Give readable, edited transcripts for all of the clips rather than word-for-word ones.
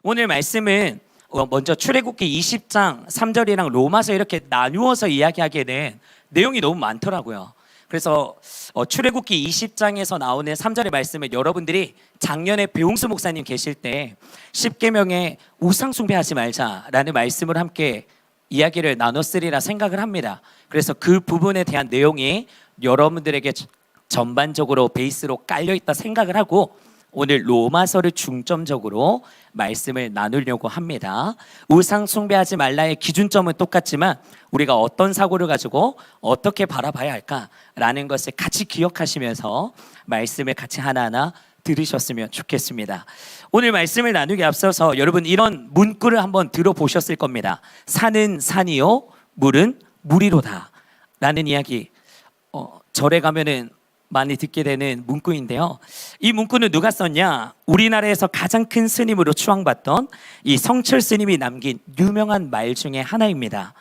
오늘 말씀은 먼저 출애굽기 20장 3절이랑 로마서 이렇게 나누어서 이야기하기에는 내용이 너무 많더라고요. 그래서 출애굽기 20장에서 나오는 3절의 말씀을 여러분들이 작년에 배용수 목사님 계실 때 10계명에 우상 숭배하지 말자라는 말씀을 함께 이야기를 나눴으리라 생각을 합니다. 그래서 그 부분에 대한 내용이 여러분들에게 전반적으로 베이스로 깔려있다 생각을 하고 오늘 로마서를 중점적으로 말씀을 나누려고 합니다. 우상 숭배하지 말라의 기준점은 똑같지만 우리가 어떤 사고를 가지고 어떻게 바라봐야 할까라는 것을 같이 기억하시면서 말씀을 같이 하나하나 들으셨으면 좋겠습니다. 오늘 말씀을 나누기 앞서서 여러분 이런 문구를 한번 들어보셨을 겁니다. 산은 산이요 물은 물이로다 라는 이야기 절에 가면은 많이 듣게 되는 문구인데요. 이 문구는 누가 썼냐? 우리나라에서 가장 큰 스님으로 추앙받던 이 성철 스님이 남긴 유명한 말 중에 하나입니다.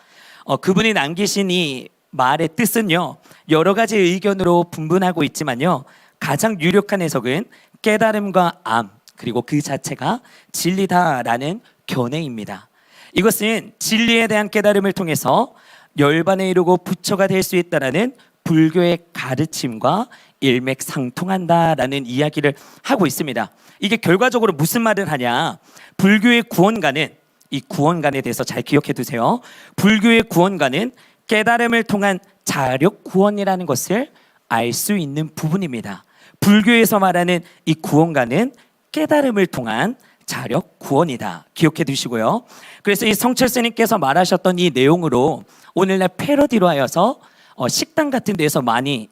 그분이 남기신 이 말의 뜻은요, 여러 가지 의견으로 분분하고 있지만요, 가장 유력한 해석은 깨달음과 암, 그리고 그 자체가 진리다라는 견해입니다. 이것은 진리에 대한 깨달음을 통해서 열반에 이르고 부처가 될 수 있다라는 불교의 가르침과 일맥상통한다라는 이야기를 하고 있습니다. 이게 결과적으로 무슨 말을 하냐? 불교의 구원가는, 이 구원관에 대해서 잘 기억해 두세요. 불교의 구원관은 깨달음을 통한 자력 구원이라는 것을 알 수 있는 부분입니다. 불교에서 말하는 이 구원관은 깨달음을 통한 자력 구원이다. 기억해 두시고요. 그래서 이 성철 스님께서 말하셨던 이 내용으로 오늘날 패러디로 하여서 식당 같은 데서 많이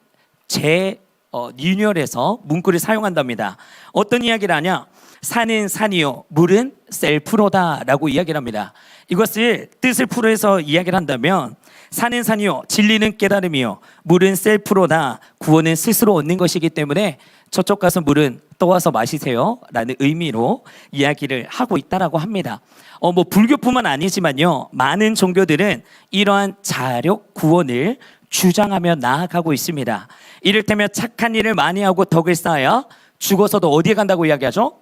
리뉴얼해서 문구를 사용한답니다. 어떤 이야기를 하냐? 산은 산이요 물은 셀프로다 라고 이야기를 합니다. 이것을 뜻을 풀어서 이야기를 한다면 산은 산이요 진리는 깨달음이요 물은 셀프로다 구원은 스스로 얻는 것이기 때문에 저쪽 가서 물은 떠와서 마시세요 라는 의미로 이야기를 하고 있다라고 합니다. 불교뿐만 아니지만요, 많은 종교들은 이러한 자력 구원을 주장하며 나아가고 있습니다. 이를테면 착한 일을 많이 하고 덕을 쌓아야 죽어서도 어디에 간다고 이야기하죠?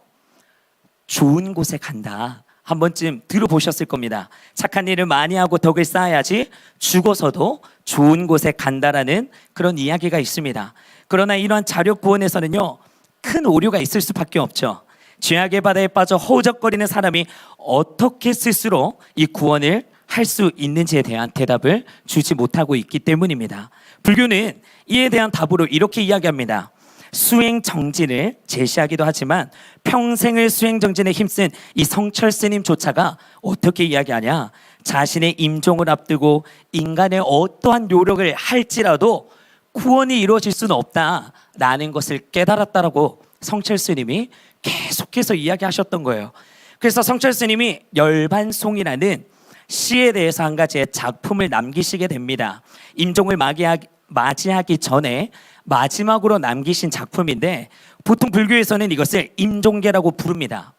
좋은 곳에 간다. 한 번쯤 들어보셨을 겁니다. 착한 일을 많이 하고 덕을 쌓아야지 죽어서도 좋은 곳에 간다라는 그런 이야기가 있습니다. 그러나 이러한 자력 구원에서는요, 큰 오류가 있을 수밖에 없죠. 죄악의 바다에 빠져 허우적거리는 사람이 어떻게 스스로 이 구원을 할 수 있는지에 대한 대답을 주지 못하고 있기 때문입니다. 불교는 이에 대한 답으로 이렇게 이야기합니다. 수행정진을 제시하기도 하지만 평생을 수행정진에 힘쓴 이 성철 스님조차가 어떻게 이야기하냐? 자신의 임종을 앞두고 인간의 어떠한 노력을 할지라도 구원이 이루어질 수는 없다라는 것을 깨달았다라고 성철 스님이 계속해서 이야기하셨던 거예요. 그래서 성철 스님이 열반송이라는 시에 대해서 한 가지의 작품을 남기시게 됩니다. 임종을 맞이하기 전에 마지막으로 남기신 작품인데 보통 불교에서는 이것을 임종계라고 부릅니다.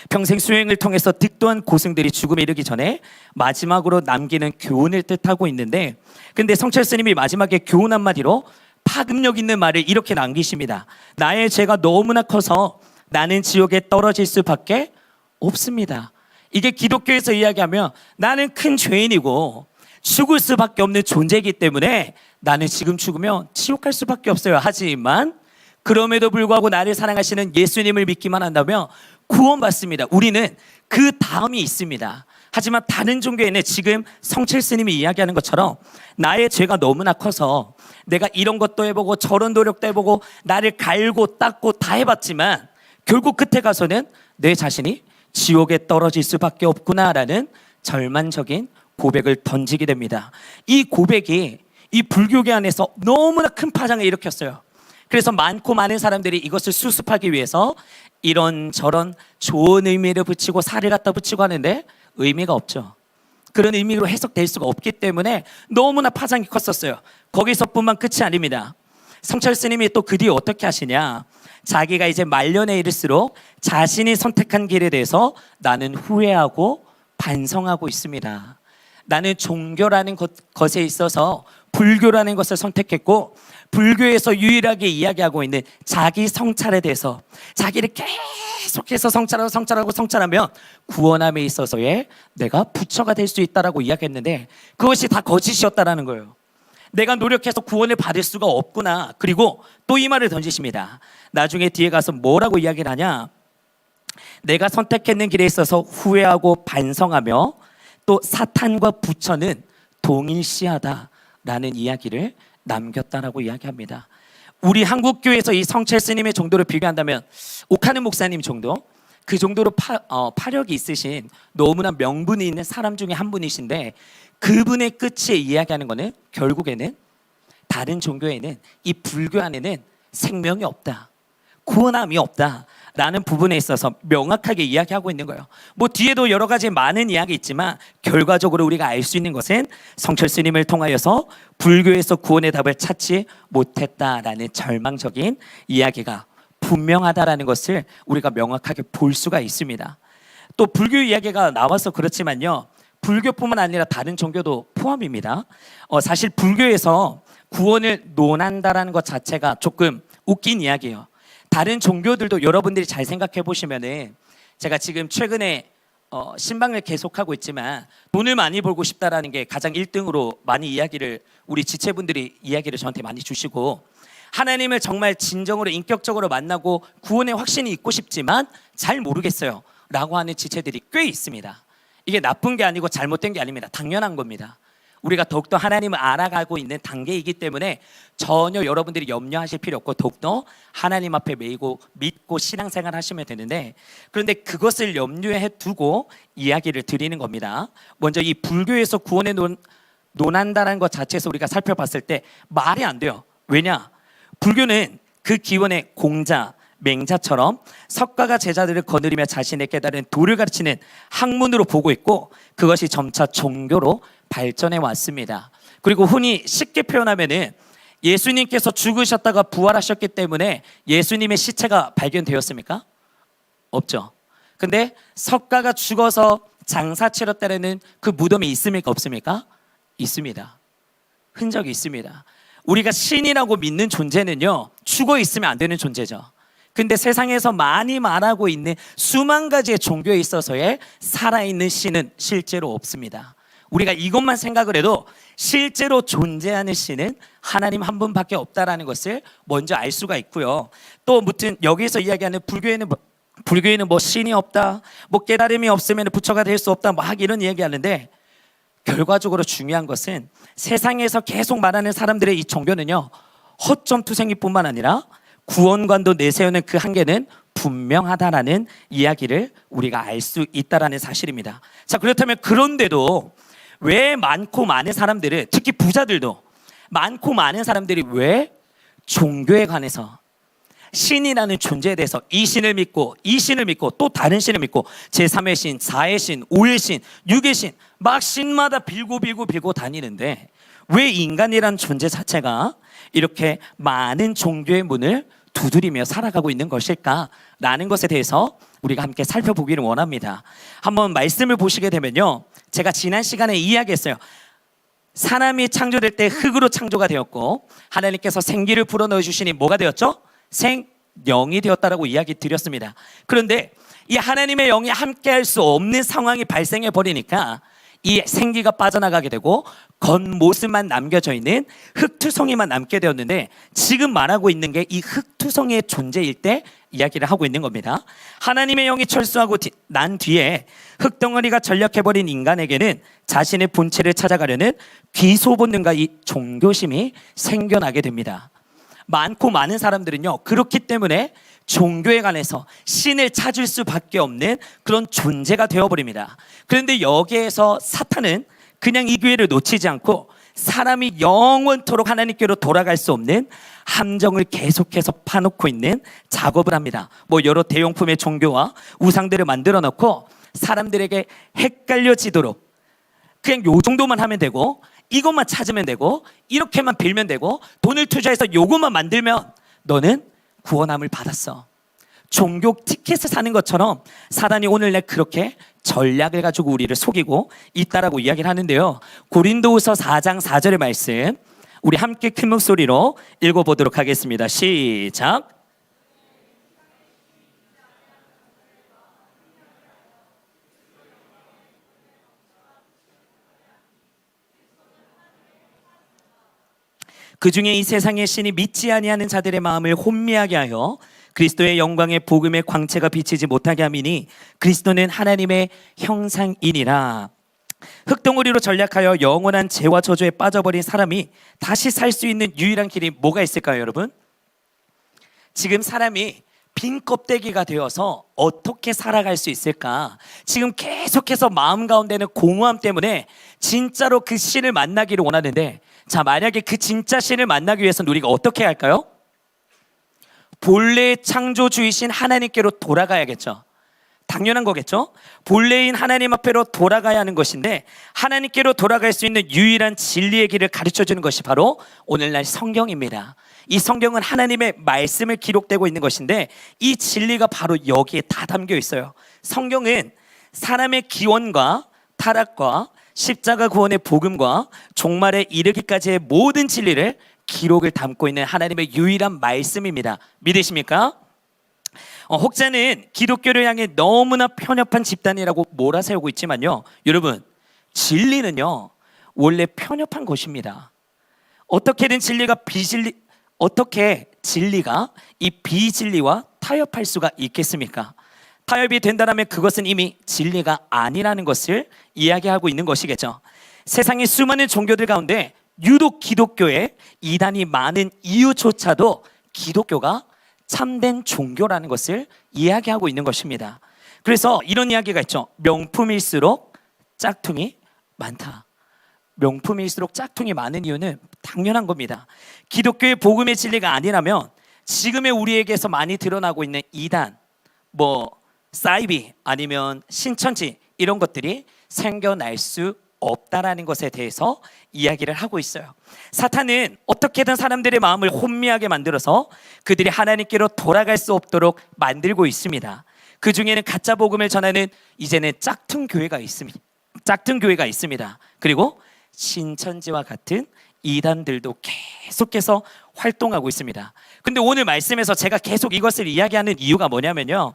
평생 수행을 통해서 득도한 고승들이 죽음에 이르기 전에 마지막으로 남기는 교훈을 뜻하고 있는데, 근데 성철 스님이 마지막에 교훈 한마디로 파급력 있는 말을 이렇게 남기십니다. 나의 죄가 너무나 커서 나는 지옥에 떨어질 수밖에 없습니다. 이게 기독교에서 이야기하면 나는 큰 죄인이고 죽을 수밖에 없는 존재이기 때문에 나는 지금 죽으면 지옥 갈 수밖에 없어요. 하지만 그럼에도 불구하고 나를 사랑하시는 예수님을 믿기만 한다면 구원받습니다. 우리는 그 다음이 있습니다. 하지만 다른 종교에는 지금 성철 스님이 이야기하는 것처럼 나의 죄가 너무나 커서 내가 이런 것도 해보고 저런 노력도 해보고 나를 갈고 닦고 다 해봤지만 결국 끝에 가서는 내 자신이 지옥에 떨어질 수밖에 없구나라는 절망적인 고백을 던지게 됩니다. 이 고백이 이 불교계 안에서 너무나 큰 파장을 일으켰어요. 그래서 많고 많은 사람들이 이것을 수습하기 위해서 이런저런 좋은 의미를 붙이고 살을 갖다 붙이고 하는데 의미가 없죠. 그런 의미로 해석될 수가 없기 때문에 너무나 파장이 컸었어요. 거기서뿐만 끝이 아닙니다. 성철 스님이 또 그 뒤에 어떻게 하시냐? 자기가 이제 말년에 이를수록 자신이 선택한 길에 대해서 나는 후회하고 반성하고 있습니다. 나는 종교라는 것에 있어서 불교라는 것을 선택했고 불교에서 유일하게 이야기하고 있는 자기 성찰에 대해서 자기를 계속해서 성찰하면 구원함에 있어서의 내가 부처가 될 수 있다라고 이야기했는데 그것이 다 거짓이었다라는 거예요. 내가 노력해서 구원을 받을 수가 없구나. 그리고 또 이 말을 던지십니다. 나중에 뒤에 가서 뭐라고 이야기를 하냐? 내가 선택했는 길에 있어서 후회하고 반성하며 또 사탄과 부처는 동일시하다라는 이야기를 남겼다라고 이야기합니다. 우리 한국교회에서 이 성철 스님의 정도를 비교한다면 옥하는 목사님 정도, 그 정도로 파력이 있으신 너무나 명분이 있는 사람 중에 한 분이신데 그분의 끝에 이야기하는 것은 결국에는 다른 종교에는 이 불교 안에는 생명이 없다, 구원함이 없다 라는 부분에 있어서 명확하게 이야기하고 있는 거예요. 뭐 뒤에도 여러 가지 많은 이야기 있지만 결과적으로 우리가 알 수 있는 것은 성철 스님을 통하여서 불교에서 구원의 답을 찾지 못했다라는 절망적인 이야기가 분명하다라는 것을 우리가 명확하게 볼 수가 있습니다. 또 불교 이야기가 나와서 그렇지만요, 불교뿐만 아니라 다른 종교도 포함입니다. 사실 불교에서 구원을 논한다라는 것 자체가 조금 웃긴 이야기예요. 다른 종교들도 여러분들이 잘 생각해 보시면은, 제가 지금 최근에 신방을 계속하고 있지만 돈을 많이 벌고 싶다라는 게 가장 1등으로 많이 이야기를, 우리 지체분들이 이야기를 저한테 많이 주시고, 하나님을 정말 진정으로 인격적으로 만나고 구원의 확신이 있고 싶지만 잘 모르겠어요 라고 하는 지체들이 꽤 있습니다. 이게 나쁜 게 아니고 잘못된 게 아닙니다. 당연한 겁니다. 우리가 더욱더 하나님을 알아가고 있는 단계이기 때문에 전혀 여러분들이 염려하실 필요 없고 더욱더 하나님 앞에 매이고 믿고 신앙생활 하시면 되는데, 그런데 그것을 염려해 두고 이야기를 드리는 겁니다. 먼저 이 불교에서 구원에 논한다는 것 자체에서 우리가 살펴봤을 때 말이 안 돼요. 왜냐? 불교는 그 기원의 공자, 맹자처럼 석가가 제자들을 거느리며 자신의 깨달은 도를 가르치는 학문으로 보고 있고 그것이 점차 종교로 발전해 왔습니다. 그리고 흔히 쉽게 표현하면은 예수님께서 죽으셨다가 부활하셨기 때문에 예수님의 시체가 발견되었습니까? 없죠. 근데 석가가 죽어서 장사 치렀다는 그 무덤이 있습니까? 없습니까? 있습니다. 흔적이 있습니다. 우리가 신이라고 믿는 존재는요, 죽어 있으면 안 되는 존재죠. 근데 세상에서 많이 말하고 있는 수만 가지의 종교에 있어서의 살아있는 신은 실제로 없습니다. 우리가 이것만 생각을 해도 실제로 존재하는 신은 하나님 한 분밖에 없다라는 것을 먼저 알 수가 있고요. 또 무튼 여기서 이야기하는 불교에는 뭐 신이 없다, 뭐 깨달음이 없으면 부처가 될 수 없다, 막 이런 이야기하는데, 결과적으로 중요한 것은 세상에서 계속 말하는 사람들의 이 종교는요, 허점투생일 뿐만 아니라 구원관도 내세우는 그 한계는 분명하다라는 이야기를 우리가 알 수 있다라는 사실입니다. 자, 그렇다면 그런데도 왜 많고 많은 사람들은, 특히 부자들도 많고 많은 사람들이 왜 종교에 관해서 신이라는 존재에 대해서 이 신을 믿고 이 신을 믿고 또 다른 신을 믿고 제3의 신, 4의 신, 5의 신, 6의 신, 막 신마다 빌고 다니는데 왜 인간이라는 존재 자체가 이렇게 많은 종교의 문을 두드리며 살아가고 있는 것일까라는 것에 대해서 우리가 함께 살펴보기를 원합니다. 한번 말씀을 보시게 되면요, 제가 지난 시간에 이야기했어요. 사람이 창조될 때 흙으로 창조가 되었고 하나님께서 생기를 불어넣어 주시니 뭐가 되었죠? 생영이 되었다라고 이야기 드렸습니다. 그런데 이 하나님의 영이 함께할 수 없는 상황이 발생해 버리니까 이 생기가 빠져나가게 되고 겉모습만 남겨져 있는 흙투성이만 남게 되었는데, 지금 말하고 있는 게 이 흙투성이의 존재일 때 이야기를 하고 있는 겁니다. 하나님의 영이 철수하고 난 뒤에 흙덩어리가 전력해버린 인간에게는 자신의 본체를 찾아가려는 귀소본능과 이 종교심이 생겨나게 됩니다. 많고 많은 사람들은요, 그렇기 때문에 종교에 관해서 신을 찾을 수밖에 없는 그런 존재가 되어버립니다. 그런데 여기에서 사탄은 그냥 이 기회를 놓치지 않고 사람이 영원토록 하나님께로 돌아갈 수 없는 함정을 계속해서 파놓고 있는 작업을 합니다. 뭐 여러 대용품의 종교와 우상들을 만들어 놓고 사람들에게 헷갈려지도록 그냥 요 정도만 하면 되고 이것만 찾으면 되고 이렇게만 빌면 되고 돈을 투자해서 요것만 만들면 너는 구원함을 받았어. 종교 티켓을 사는 것처럼 사단이 오늘날 그렇게 전략을 가지고 우리를 속이고 있다라고 이야기를 하는데요. 고린도후서 4장 4절의 말씀 우리 함께 큰 목소리로 읽어보도록 하겠습니다. 시작. 그 중에 이 세상의 신이 믿지 아니하는 자들의 마음을 혼미하게 하여 그리스도의 영광의 복음의 광채가 비치지 못하게 함이니 그리스도는 하나님의 형상이니라. 흙덩어리로 전락하여 영원한 죄와 저주에 빠져버린 사람이 다시 살 수 있는 유일한 길이 뭐가 있을까요, 여러분? 지금 사람이 빈 껍데기가 되어서 어떻게 살아갈 수 있을까? 지금 계속해서 마음 가운데는 공허함 때문에 진짜로 그 신을 만나기를 원하는데, 자, 만약에 그 진짜 신을 만나기 위해서는 우리가 어떻게 할까요? 본래의 창조주이신 하나님께로 돌아가야겠죠. 당연한 거겠죠. 본래인 하나님 앞으로 돌아가야 하는 것인데, 하나님께로 돌아갈 수 있는 유일한 진리의 길을 가르쳐주는 것이 바로 오늘날 성경입니다. 이 성경은 하나님의 말씀을 기록되고 있는 것인데, 이 진리가 바로 여기에 다 담겨 있어요. 성경은 사람의 기원과 타락과 십자가 구원의 복음과 종말에 이르기까지의 모든 진리를 기록을 담고 있는 하나님의 유일한 말씀입니다. 믿으십니까? 혹자는 기독교를 향해 너무나 편협한 집단이라고 몰아세우고 있지만요, 여러분, 진리는요 원래 편협한 것입니다. 어떻게 진리가 이 비진리와 타협할 수가 있겠습니까? 타협이 된다면 그것은 이미 진리가 아니라는 것을 이야기하고 있는 것이겠죠. 세상의 수많은 종교들 가운데 유독 기독교에 이단이 많은 이유조차도 기독교가 참된 종교라는 것을 이야기하고 있는 것입니다. 그래서 이런 이야기가 있죠. 명품일수록 짝퉁이 많다. 명품일수록 짝퉁이 많은 이유는 당연한 겁니다. 기독교의 복음의 진리가 아니라면 지금의 우리에게서 많이 드러나고 있는 이단, 사이비 아니면 신천지 이런 것들이 생겨날 수 없다라는 것에 대해서 이야기를 하고 있어요. 사탄은 어떻게든 사람들의 마음을 혼미하게 만들어서 그들이 하나님께로 돌아갈 수 없도록 만들고 있습니다. 그 중에는 가짜 복음을 전하는 이제는 짝퉁 교회가 있습니다. 그리고 신천지와 같은 이단들도 계속해서 활동하고 있습니다. 근데 오늘 말씀에서 제가 계속 이것을 이야기하는 이유가 뭐냐면요,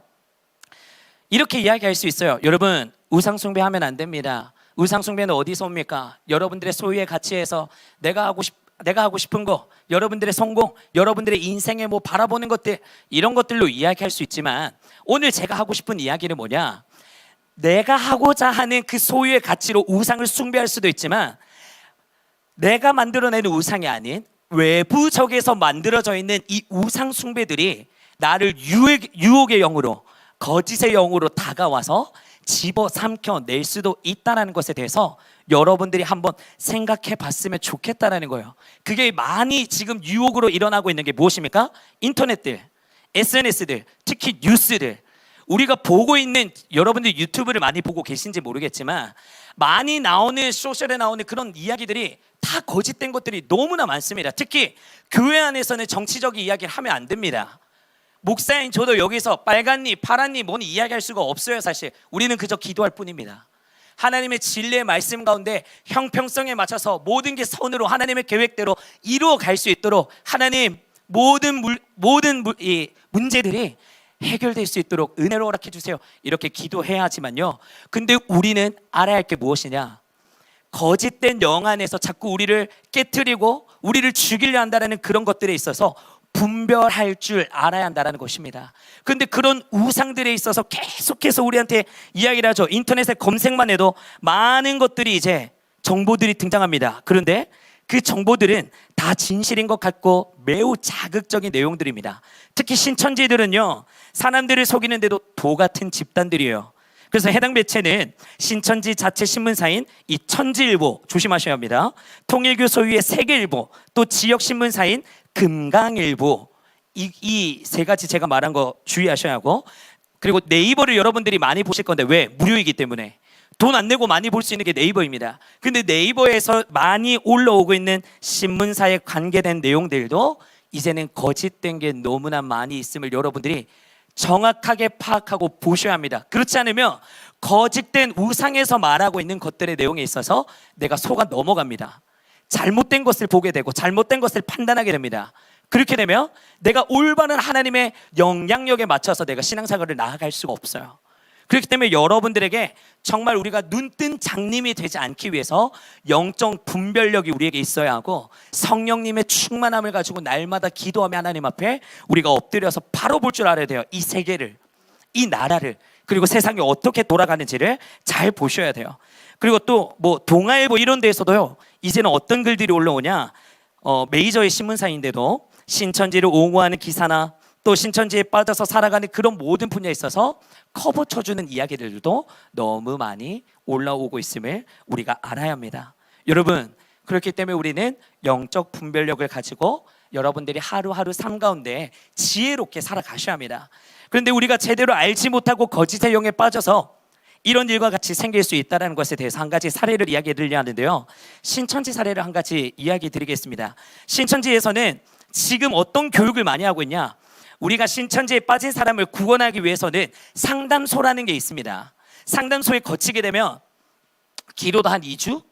이렇게 이야기할 수 있어요. 여러분, 우상 숭배하면 안 됩니다. 우상 숭배는 어디서 옵니까? 여러분들의 소유의 가치에서 내가 하고 싶은 거, 여러분들의 성공, 여러분들의 인생에 바라보는 것들, 이런 것들로 이야기할 수 있지만, 오늘 제가 하고 싶은 이야기는 뭐냐? 내가 하고자 하는 그 소유의 가치로 우상을 숭배할 수도 있지만, 내가 만들어내는 우상이 아닌 외부적에서 만들어져 있는 이 우상 숭배들이 나를 유혹의 영으로, 거짓의 영으로 다가와서 집어삼켜낼 수도 있다는 것에 대해서 여러분들이 한번 생각해 봤으면 좋겠다는 거예요. 그게 많이 지금 유혹으로 일어나고 있는 게 무엇입니까? 인터넷들, SNS들, 특히 뉴스들. 우리가 보고 있는, 여러분들 유튜브를 많이 보고 계신지 모르겠지만 많이 나오는, 소셜에 나오는 그런 이야기들이 다 거짓된 것들이 너무나 많습니다. 특히 교회 안에서는 정치적인 이야기를 하면 안 됩니다. 목사인 저도 여기서 빨간니 파란니 뭐니 이야기할 수가 없어요. 사실 우리는 그저 기도할 뿐입니다. 하나님의 진리의 말씀 가운데 형평성에 맞춰서 모든 게 선으로 하나님의 계획대로 이루어갈 수 있도록 하나님 모든 문제들이 해결될 수 있도록 은혜로 허락해 주세요. 이렇게 기도해야 하지만요, 근데 우리는 알아야 할 게 무엇이냐? 거짓된 영 안에서 자꾸 우리를 깨트리고 우리를 죽이려 한다는 그런 것들에 있어서 분별할 줄 알아야 한다는 것입니다. 그런데 그런 우상들에 있어서 계속해서 우리한테 이야기를 하죠. 인터넷에 검색만 해도 많은 것들이, 이제 정보들이 등장합니다. 그런데 그 정보들은 다 진실인 것 같고 매우 자극적인 내용들입니다. 특히 신천지들은요, 사람들을 속이는데도 도 같은 집단들이에요. 그래서 해당 매체는 신천지 자체 신문사인 이 천지일보, 조심하셔야 합니다. 통일교 소유의 세계일보, 또 지역 신문사인 금강일보, 이 세 가지 제가 말한 거 주의하셔야 하고, 그리고 네이버를 여러분들이 많이 보실 건데, 왜? 무료이기 때문에 돈 안 내고 많이 볼 수 있는 게 네이버입니다. 근데 네이버에서 많이 올라오고 있는 신문사에 관계된 내용들도 이제는 거짓된 게 너무나 많이 있음을 여러분들이 정확하게 파악하고 보셔야 합니다. 그렇지 않으면 거짓된 우상에서 말하고 있는 것들의 내용에 있어서 내가 속아 넘어갑니다. 잘못된 것을 보게 되고 잘못된 것을 판단하게 됩니다. 그렇게 되면 내가 올바른 하나님의 영향력에 맞춰서 내가 신앙생활을 나아갈 수가 없어요. 그렇기 때문에 여러분들에게 정말 우리가 눈뜬 장님이 되지 않기 위해서 영적 분별력이 우리에게 있어야 하고, 성령님의 충만함을 가지고 날마다 기도하며 하나님 앞에 우리가 엎드려서 바로 볼 줄 알아야 돼요. 이 세계를, 이 나라를, 그리고 세상이 어떻게 돌아가는지를 잘 보셔야 돼요. 그리고 또 뭐 동아일보 이런 데에서도요, 이제는 어떤 글들이 올라오냐, 메이저의 신문사인데도 신천지를 옹호하는 기사나 또 신천지에 빠져서 살아가는 그런 모든 분야에 있어서 커버 쳐주는 이야기들도 너무 많이 올라오고 있음을 우리가 알아야 합니다. 여러분, 그렇기 때문에 우리는 영적 분별력을 가지고 여러분들이 하루하루 삶 가운데 지혜롭게 살아가셔야 합니다. 그런데 우리가 제대로 알지 못하고 거짓의 영에 빠져서 이런 일과 같이 생길 수 있다는 것에 대해서 한 가지 사례를 이야기 드리려 하는데요, 신천지 사례를 한 가지 이야기 드리겠습니다. 신천지에서는 지금 어떤 교육을 많이 하고 있냐, 우리가 신천지에 빠진 사람을 구원하기 위해서는 상담소라는 게 있습니다. 상담소에 거치게 되면 기도도 한 2주?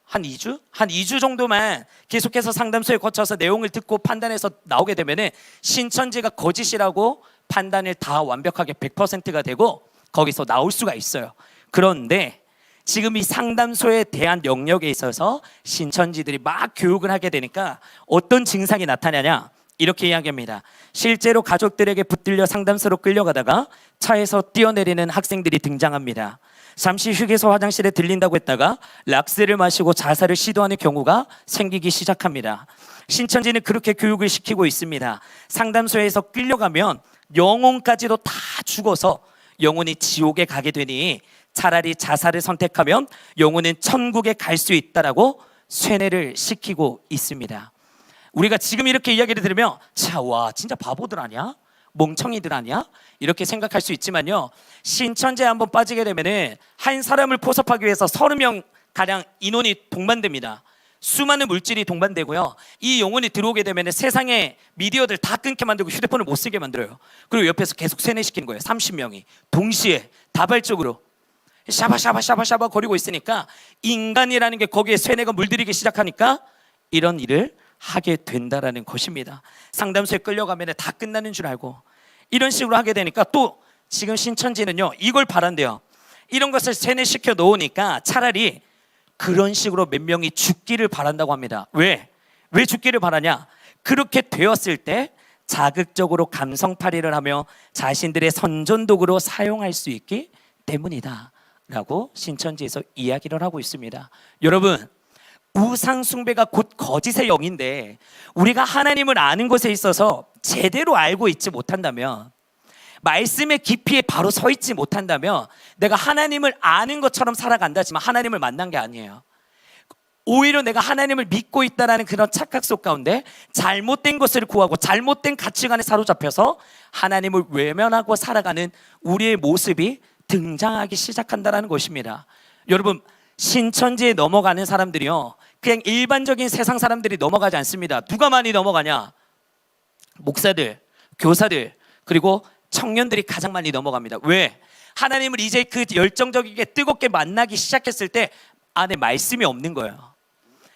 한 2주 정도만 계속해서 상담소에 거쳐서 내용을 듣고 판단해서 나오게 되면 신천지가 거짓이라고 판단을 다 완벽하게 100%가 되고 거기서 나올 수가 있어요. 그런데 지금 이 상담소에 대한 영역에 있어서 신천지들이 막 교육을 하게 되니까 어떤 증상이 나타나냐, 이렇게 이야기합니다. 실제로 가족들에게 붙들려 상담소로 끌려가다가 차에서 뛰어내리는 학생들이 등장합니다. 잠시 휴게소 화장실에 들린다고 했다가 락스를 마시고 자살을 시도하는 경우가 생기기 시작합니다. 신천지는 그렇게 교육을 시키고 있습니다. 상담소에서 끌려가면 영혼까지도 다 죽어서 영혼이 지옥에 가게 되니 차라리 자살을 선택하면 영혼은 천국에 갈 수 있다라고 쇠뇌를 시키고 있습니다. 우리가 지금 이렇게 이야기를 들으면 와 진짜 바보들 아니야? 멍청이들 아니야? 이렇게 생각할 수 있지만요, 신천지에 한번 빠지게 되면 한 사람을 포섭하기 위해서 30명 가량 인원이 동반됩니다. 수많은 물질이 동반되고요, 이 영혼이 들어오게 되면 세상의 미디어들 다 끊게 만들고 휴대폰을 못 쓰게 만들어요. 그리고 옆에서 계속 세뇌시키는 거예요. 30명이 동시에 다발적으로 샤바샤바 거리고 있으니까 인간이라는 게 거기에 세뇌가 물들이기 시작하니까 이런 일을 하게 된다라는 것입니다. 상담소에 끌려가면 다 끝나는 줄 알고 이런 식으로 하게 되니까, 또 지금 신천지는요 이걸 바란대요. 이런 것을 세뇌시켜 놓으니까 차라리 그런 식으로 몇 명이 죽기를 바란다고 합니다. 왜 죽기를 바라냐? 그렇게 되었을 때 자극적으로 감성팔이를 하며 자신들의 선전도구로 사용할 수 있기 때문이다 라고 신천지에서 이야기를 하고 있습니다. 여러분, 우상 숭배가 곧 거짓의 영인데 우리가 하나님을 아는 것에 있어서 제대로 알고 있지 못한다면, 말씀의 깊이에 바로 서 있지 못한다면 내가 하나님을 아는 것처럼 살아간다지만 하나님을 만난 게 아니에요. 오히려 내가 하나님을 믿고 있다는 그런 착각 속 가운데 잘못된 것을 구하고 잘못된 가치관에 사로잡혀서 하나님을 외면하고 살아가는 우리의 모습이 등장하기 시작한다는 것입니다. 여러분, 신천지에 넘어가는 사람들이요, 그냥 일반적인 세상 사람들이 넘어가지 않습니다. 누가 많이 넘어가냐? 목사들, 교사들, 그리고 청년들이 가장 많이 넘어갑니다. 왜? 하나님을 이제 그 열정적이게 뜨겁게 만나기 시작했을 때 안에 말씀이 없는 거예요.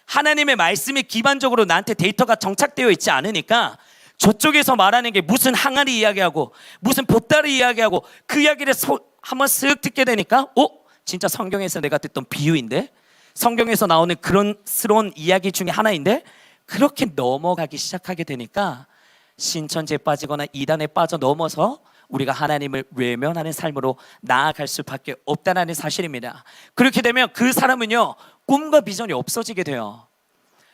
하나님의 말씀이 기반적으로 나한테 데이터가 정착되어 있지 않으니까 저쪽에서 말하는 게 무슨 항아리 이야기하고 무슨 보따리 이야기하고 그 이야기를 한번 쓱 듣게 되니까 진짜 성경에서 내가 듣던 비유인데, 성경에서 나오는 그런 스러운 이야기 중에 하나인데, 그렇게 넘어가기 시작하게 되니까 신천지에 빠지거나 이단에 빠져 넘어서 우리가 하나님을 외면하는 삶으로 나아갈 수밖에 없다는 사실입니다. 그렇게 되면 그 사람은요 꿈과 비전이 없어지게 돼요.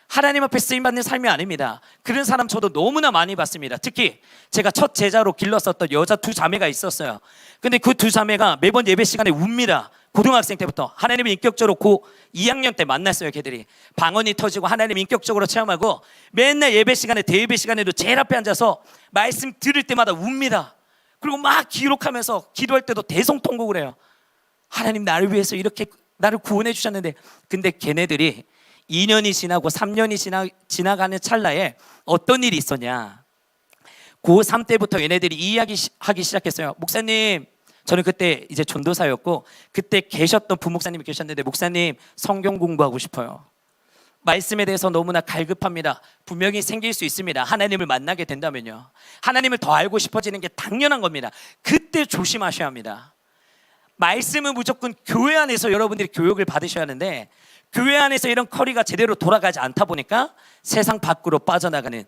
하나님 앞에 쓰임받는 삶이 아닙니다. 그런 사람 저도 너무나 많이 봤습니다. 특히 제가 첫 제자로 길렀었던 여자 두 자매가 있었어요. 근데 그 두 자매가 매번 예배 시간에 웁니다. 고등학생 때부터 하나님을 인격적으로 고 2학년 때 만났어요. 걔들이 방언이 터지고 하나님 인격적으로 체험하고 맨날 예배 시간에 대예배 시간에도 제일 앞에 앉아서 말씀 들을 때마다 웁니다. 그리고 막 기록하면서 기도할 때도 대성통곡을 해요. 하나님 나를 위해서 이렇게 나를 구원해 주셨는데, 근데 걔네들이 2년이 지나고 3년이 지나가는 찰나에 어떤 일이 있었냐? 고3 때부터 얘네들이 이야기하기 시작했어요. 목사님, 저는 그때 이제 전도사였고 그때 계셨던 부목사님이 계셨는데, 목사님 성경 공부하고 싶어요. 말씀에 대해서 너무나 갈급합니다. 분명히 생길 수 있습니다. 하나님을 만나게 된다면요. 하나님을 더 알고 싶어지는 게 당연한 겁니다. 그때 조심하셔야 합니다. 말씀은 무조건 교회 안에서 여러분들이 교육을 받으셔야 하는데 교회 안에서 이런 커리가 제대로 돌아가지 않다 보니까 세상 밖으로 빠져나가는,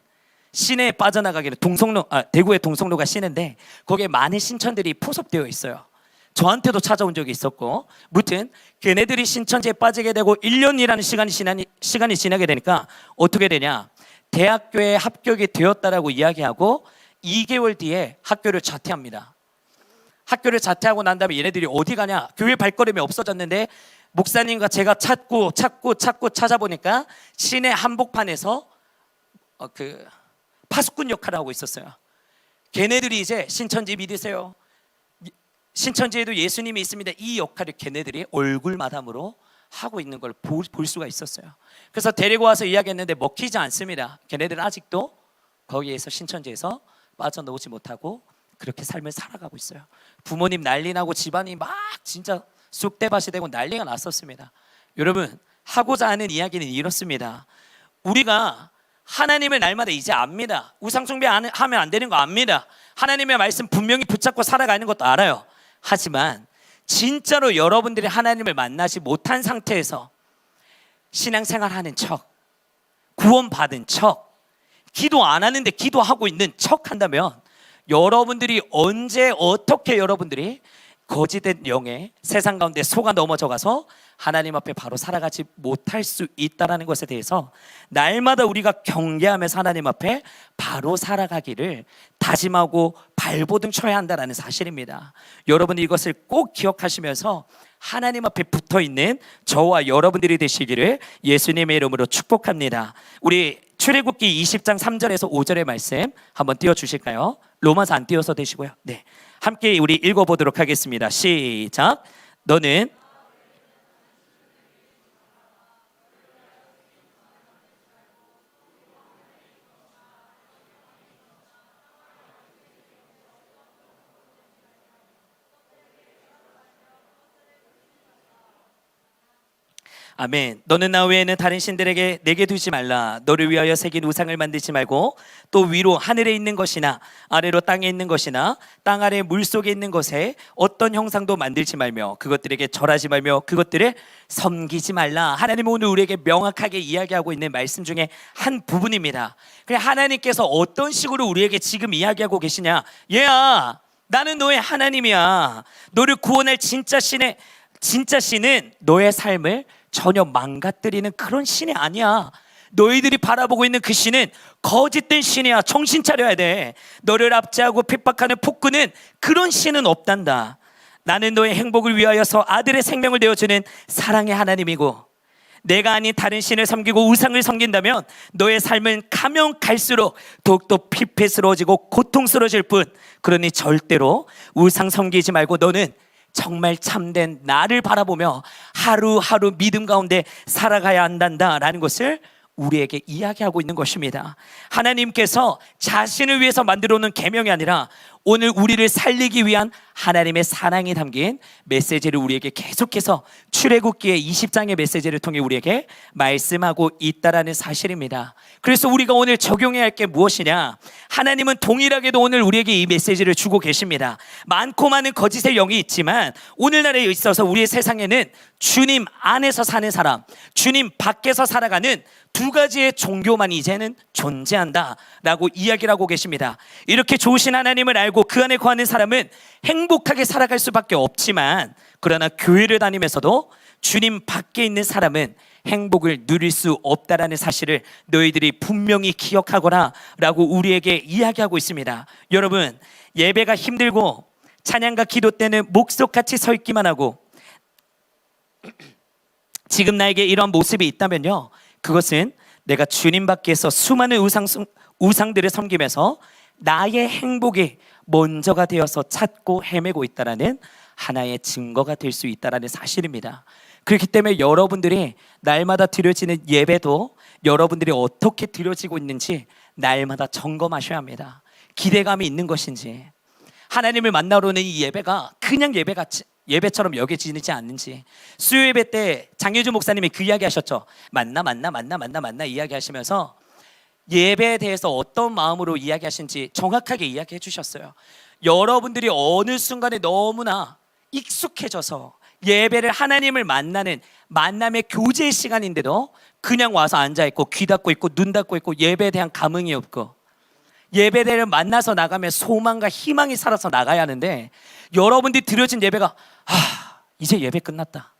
시내에 빠져나가기는 대구의 동성로가 시내인데 거기에 많은 신천들이 포섭되어 있어요. 저한테도 찾아온 적이 있었고, 무튼 걔네들이 신천지에 빠지게 되고 1년이라는 시간이 지나게 되니까 어떻게 되냐, 대학교에 합격이 되었다라고 이야기하고 2개월 뒤에 학교를 자퇴합니다. 학교를 자퇴하고 난 다음에 얘네들이 어디 가냐, 교회 발걸음이 없어졌는데 목사님과 제가 찾고 찾아보니까 시내 한복판에서 파수꾼 역할을 하고 있었어요. 걔네들이 이제 신천지 믿으세요, 신천지에도 예수님이 있습니다, 이 역할을 걔네들이 얼굴마담으로 하고 있는 걸 볼 수가 있었어요. 그래서 데리고 와서 이야기했는데 먹히지 않습니다. 걔네들은 아직도 거기에서 신천지에서 빠져나오지 못하고 그렇게 삶을 살아가고 있어요. 부모님 난리 나고 집안이 막 진짜 쑥대밭이 되고 난리가 났었습니다. 여러분, 하고자 하는 이야기는 이렇습니다. 우리가 하나님을 날마다 이제 압니다. 우상 숭배하면 안 되는 거 압니다. 하나님의 말씀 분명히 붙잡고 살아가는 것도 알아요. 하지만 진짜로 여러분들이 하나님을 만나지 못한 상태에서 신앙생활하는 척, 구원받은 척, 기도 안 하는데 기도하고 있는 척 한다면 여러분들이 언제 어떻게 여러분들이 거짓된 영에 세상 가운데 속아 넘어져가서 하나님 앞에 바로 살아가지 못할 수 있다는 것에 대해서 날마다 우리가 경계하면서 하나님 앞에 바로 살아가기를 다짐하고 발버둥 쳐야 한다는 사실입니다. 여러분, 이것을 꼭 기억하시면서 하나님 앞에 붙어있는 저와 여러분들이 되시기를 예수님의 이름으로 축복합니다. 우리 출애굽기 20장 3절에서 5절의 말씀 한번 띄워주실까요? 로마서 안 띄워서 되시고요. 네, 함께 우리 읽어보도록 하겠습니다. 시작. 너는 아멘. 너는 나 외에는 다른 신들에게 내게 두지 말라. 너를 위하여 새긴 우상을 만들지 말고 또 위로 하늘에 있는 것이나 아래로 땅에 있는 것이나 땅 아래 물속에 있는 것에 어떤 형상도 만들지 말며 그것들에게 절하지 말며 그것들을 섬기지 말라. 하나님은 오늘 우리에게 명확하게 이야기하고 있는 말씀 중에 한 부분입니다. 그래, 하나님께서 어떤 식으로 우리에게 지금 이야기하고 계시냐, 얘야, 나는 너의 하나님이야. 너를 구원할 진짜 신은 너의 삶을 전혀 망가뜨리는 그런 신이 아니야. 너희들이 바라보고 있는 그 신은 거짓된 신이야. 정신 차려야 돼. 너를 압제하고 핍박하는 폭군은 그런 신은 없단다. 나는 너의 행복을 위하여서 아들의 생명을 내어주는 사랑의 하나님이고, 내가 아닌 다른 신을 섬기고 우상을 섬긴다면 너의 삶은 가면 갈수록 더욱더 피폐스러워지고 고통스러워질 뿐, 그러니 절대로 우상 섬기지 말고 너는 정말 참된 나를 바라보며 하루하루 믿음 가운데 살아가야 한다라는 것을 우리에게 이야기하고 있는 것입니다. 하나님께서 자신을 위해서 만들어 놓은 계명이 아니라 오늘 우리를 살리기 위한 하나님의 사랑이 담긴 메시지를 우리에게 계속해서 출애굽기의 20장의 메시지를 통해 우리에게 말씀하고 있다라는 사실입니다. 그래서 우리가 오늘 적용해야 할 게 무엇이냐, 하나님은 동일하게도 오늘 우리에게 이 메시지를 주고 계십니다. 많고 많은 거짓의 영이 있지만 오늘날에 있어서 우리의 세상에는 주님 안에서 사는 사람, 주님 밖에서 살아가는 두 가지의 종교만 이제는 존재한다라고 이야기를 하고 계십니다. 이렇게 좋으신 하나님을 알고 그 안에 거하는 사람은 행복하게 살아갈 수밖에 없지만, 그러나 교회를 다니면서도 주님 밖에 있는 사람은 행복을 누릴 수 없다라는 사실을 너희들이 분명히 기억하거라 라고 우리에게 이야기하고 있습니다. 여러분, 예배가 힘들고 찬양과 기도 때는 목석같이 서 있기만 하고 지금 나에게 이런 모습이 있다면요, 그것은 내가 주님 밖에서 수많은 우상들을 섬기면서 나의 행복이 먼저가 되어서 찾고 헤매고 있다는 하나의 증거가 될 수 있다는 사실입니다. 그렇기 때문에 여러분들이 날마다 드려지는 예배도 여러분들이 어떻게 드려지고 있는지 날마다 점검하셔야 합니다. 기대감이 있는 것인지, 하나님을 만나러 오는 이 예배가 그냥 예배처럼 여겨지지 않는지. 수요 예배 때 장혜주 목사님이 그 이야기 하셨죠. 만나 이야기하시면서 예배에 대해서 어떤 마음으로 이야기하신지 정확하게 이야기해 주셨어요. 여러분들이 어느 순간에 너무나 익숙해져서 예배를 하나님을 만나는 만남의 교제 시간인데도 그냥 와서 앉아있고 귀 닫고 있고 눈 닫고 있고 예배에 대한 감흥이 없고 예배를 만나서 나가면 소망과 희망이 살아서 나가야 하는데 여러분들이 드려진 예배가 이제 예배 끝났다.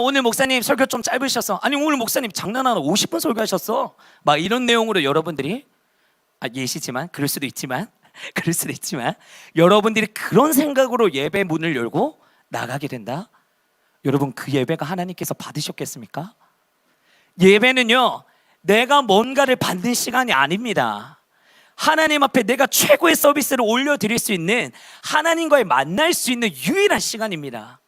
오늘 목사님 설교 좀 짧으셨어. 아니 오늘 목사님 장난하나 50분 설교하셨어. 막 이런 내용으로 여러분들이 예시지만 그럴 수도 있지만 여러분들이 그런 생각으로 예배 문을 열고 나가게 된다. 여러분 그 예배가 하나님께서 받으셨겠습니까? 예배는요 내가 뭔가를 받는 시간이 아닙니다. 하나님 앞에 내가 최고의 서비스를 올려드릴 수 있는 하나님과의 만날 수 있는 유일한 시간입니다.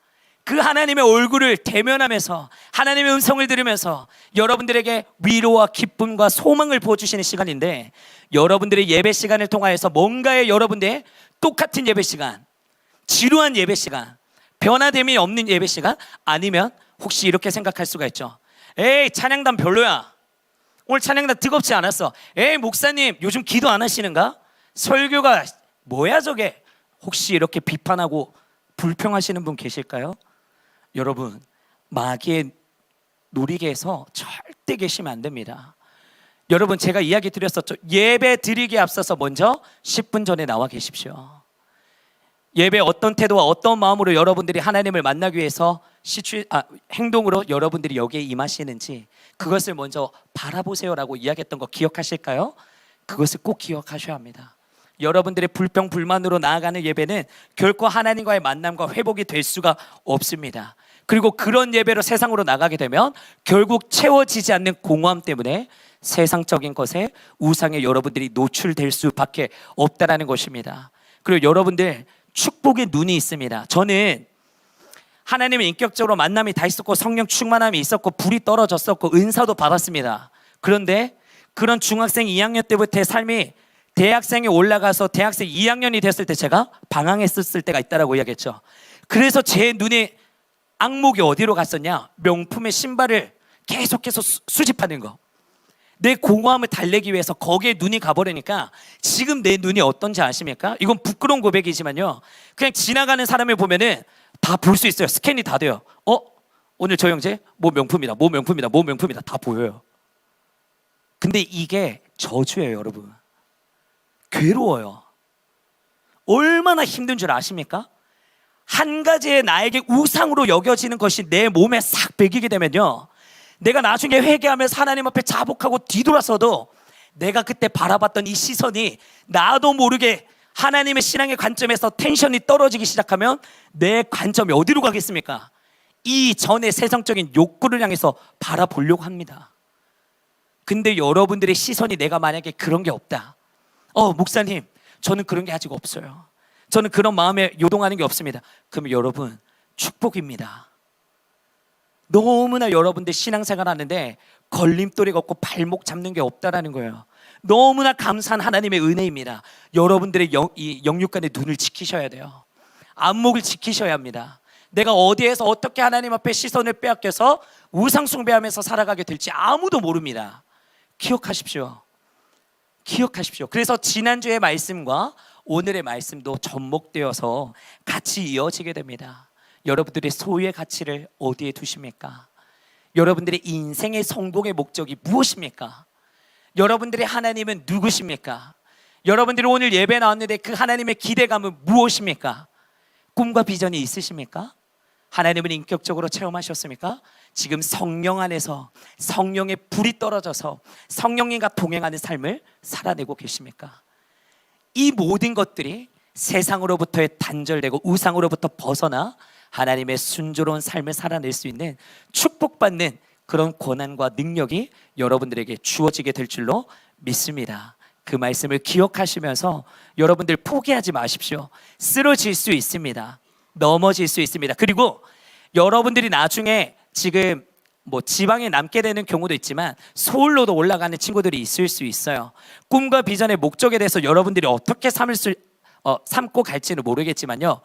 그 하나님의 얼굴을 대면하면서 하나님의 음성을 들으면서 여러분들에게 위로와 기쁨과 소망을 부어주시는 시간인데 여러분들의 예배 시간을 통하여서 뭔가의 여러분들의 똑같은 예배 시간, 지루한 예배 시간, 변화됨이 없는 예배 시간 아니면 혹시 이렇게 생각할 수가 있죠. 에이 찬양단 별로야. 오늘 찬양단 뜨겁지 않았어. 에이 목사님 요즘 기도 안 하시는가? 설교가 뭐야 저게? 혹시 이렇게 비판하고 불평하시는 분 계실까요? 여러분 마귀의 놀이개에서 절대 계시면 안 됩니다. 여러분 제가 이야기 드렸었죠. 예배 드리기에 앞서서 먼저 10분 전에 나와 계십시오. 예배 어떤 태도와 어떤 마음으로 여러분들이 하나님을 만나기 위해서 행동으로 여러분들이 여기에 임하시는지 그것을 먼저 바라보세요라고 이야기했던 거 기억하실까요? 그것을 꼭 기억하셔야 합니다. 여러분들의 불평 불만으로 나아가는 예배는 결코 하나님과의 만남과 회복이 될 수가 없습니다. 그리고 그런 예배로 세상으로 나가게 되면 결국 채워지지 않는 공허함 때문에 세상적인 것에 우상에 여러분들이 노출될 수밖에 없다라는 것입니다. 그리고 여러분들 축복의 눈이 있습니다. 저는 하나님의 인격적으로 만남이 다 있었고 성령 충만함이 있었고 불이 떨어졌었고 은사도 받았습니다. 그런데 그런 중학생 2학년 때부터의 삶이 대학생이 올라가서 대학생 2학년이 됐을 때 제가 방황했었을 때가 있다라고 이야기했죠. 그래서 제 눈에 악목이 어디로 갔었냐? 명품의 신발을 계속해서 수집하는 거. 내 공허함을 달래기 위해서 거기에 눈이 가버리니까 지금 내 눈이 어떤지 아십니까? 이건 부끄러운 고백이지만요 그냥 지나가는 사람을 보면은 다 볼 수 있어요. 스캔이 다 돼요. 오늘 저 형제 뭐 명품이다 뭐 명품이다 뭐 명품이다 다 보여요. 근데 이게 저주예요. 여러분 괴로워요. 얼마나 힘든 줄 아십니까? 한 가지의 나에게 우상으로 여겨지는 것이 내 몸에 싹 배기게 되면요 내가 나중에 회개하면서 하나님 앞에 자복하고 뒤돌아서도 내가 그때 바라봤던 이 시선이 나도 모르게 하나님의 신앙의 관점에서 텐션이 떨어지기 시작하면 내 관점이 어디로 가겠습니까? 이 전에 세상적인 욕구를 향해서 바라보려고 합니다. 근데 여러분들의 시선이 내가 만약에 그런 게 없다. 목사님 저는 그런 게 아직 없어요. 저는 그런 마음에 요동하는 게 없습니다. 그러면 여러분 축복입니다. 너무나 여러분들 신앙생활 하는데 걸림돌이가 없고 발목 잡는 게 없다라는 거예요. 너무나 감사한 하나님의 은혜입니다. 여러분들의 영육간의 눈을 지키셔야 돼요. 안목을 지키셔야 합니다. 내가 어디에서 어떻게 하나님 앞에 시선을 빼앗겨서 우상 숭배하면서 살아가게 될지 아무도 모릅니다. 기억하십시오. 그래서 지난주의 말씀과 오늘의 말씀도 접목되어서 같이 이어지게 됩니다. 여러분들의 소유의 가치를 어디에 두십니까? 여러분들의 인생의 성공의 목적이 무엇입니까? 여러분들의 하나님은 누구십니까? 여러분들이 오늘 예배 나왔는데 그 하나님의 기대감은 무엇입니까? 꿈과 비전이 있으십니까? 하나님은 인격적으로 체험하셨습니까? 지금 성령 안에서 성령의 불이 떨어져서 성령님과 동행하는 삶을 살아내고 계십니까? 이 모든 것들이 세상으로부터의 단절되고 우상으로부터 벗어나 하나님의 순조로운 삶을 살아낼 수 있는 축복받는 그런 권한과 능력이 여러분들에게 주어지게 될 줄로 믿습니다. 그 말씀을 기억하시면서 여러분들 포기하지 마십시오. 쓰러질 수 있습니다. 넘어질 수 있습니다. 그리고 여러분들이 나중에 지금 지방에 남게 되는 경우도 있지만 서울로도 올라가는 친구들이 있을 수 있어요. 꿈과 비전의 목적에 대해서 여러분들이 어떻게 삼고 갈지는 모르겠지만요,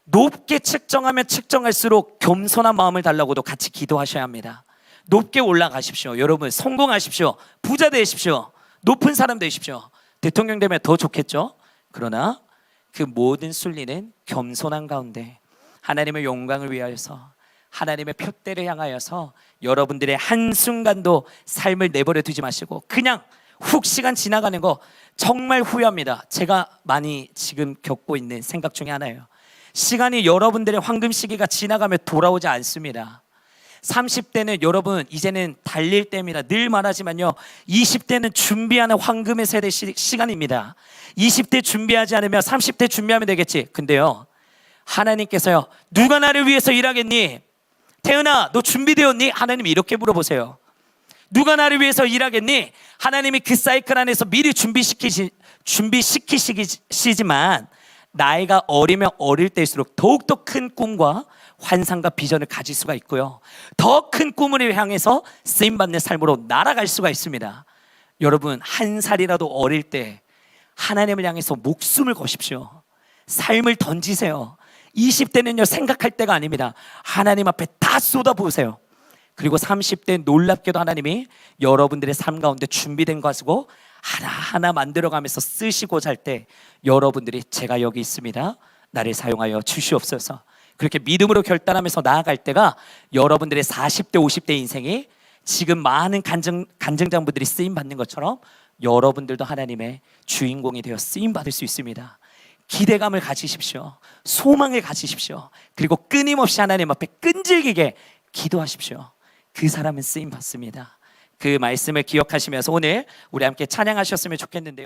높게 측정하면 측정할수록 겸손한 마음을 달라고도 같이 기도하셔야 합니다. 높게 올라가십시오. 여러분 성공하십시오. 부자 되십시오. 높은 사람 되십시오. 대통령 되면 더 좋겠죠. 그러나 그 모든 순리는 겸손한 가운데 하나님의 영광을 위하여서 하나님의 표대를 향하여서 여러분들의 한순간도 삶을 내버려 두지 마시고 그냥 훅 시간 지나가는 거 정말 후회합니다. 제가 많이 지금 겪고 있는 생각 중에 하나예요. 시간이 여러분들의 황금 시기가 지나가면 돌아오지 않습니다. 30대는 여러분 이제는 달릴 때입니다. 늘 말하지만요, 20대는 준비하는 황금의 세대 시간입니다. 20대 준비하지 않으면 30대 준비하면 되겠지. 근데요, 하나님께서요, 누가 나를 위해서 일하겠니? 태은아, 너 준비되었니? 하나님이 이렇게 물어보세요. 누가 나를 위해서 일하겠니? 하나님이 그 사이클 안에서 미리 준비시키시지만 나이가 어리면 어릴 때일수록 더욱더 큰 꿈과 환상과 비전을 가질 수가 있고요, 더 큰 꿈을 향해서 쓰임받는 삶으로 날아갈 수가 있습니다. 여러분, 한 살이라도 어릴 때 하나님을 향해서 목숨을 거십시오. 삶을 던지세요. 20대는요, 생각할 때가 아닙니다. 하나님 앞에 다 쏟아부으세요. 그리고 30대 놀랍게도 하나님이 여러분들의 삶 가운데 준비된 거 가지고 하나하나 만들어가면서 쓰시고자 할 때 여러분들이 제가 여기 있습니다, 나를 사용하여 주시옵소서, 그렇게 믿음으로 결단하면서 나아갈 때가 여러분들의 40대 50대 인생이 지금 많은 간증장부들이 쓰임받는 것처럼 여러분들도 하나님의 주인공이 되어 쓰임받을 수 있습니다. 기대감을 가지십시오. 소망을 가지십시오. 그리고 끊임없이 하나님 앞에 끈질기게 기도하십시오. 그 사람은 쓰임받습니다. 그 말씀을 기억하시면서 오늘 우리 함께 찬양하셨으면 좋겠는데요.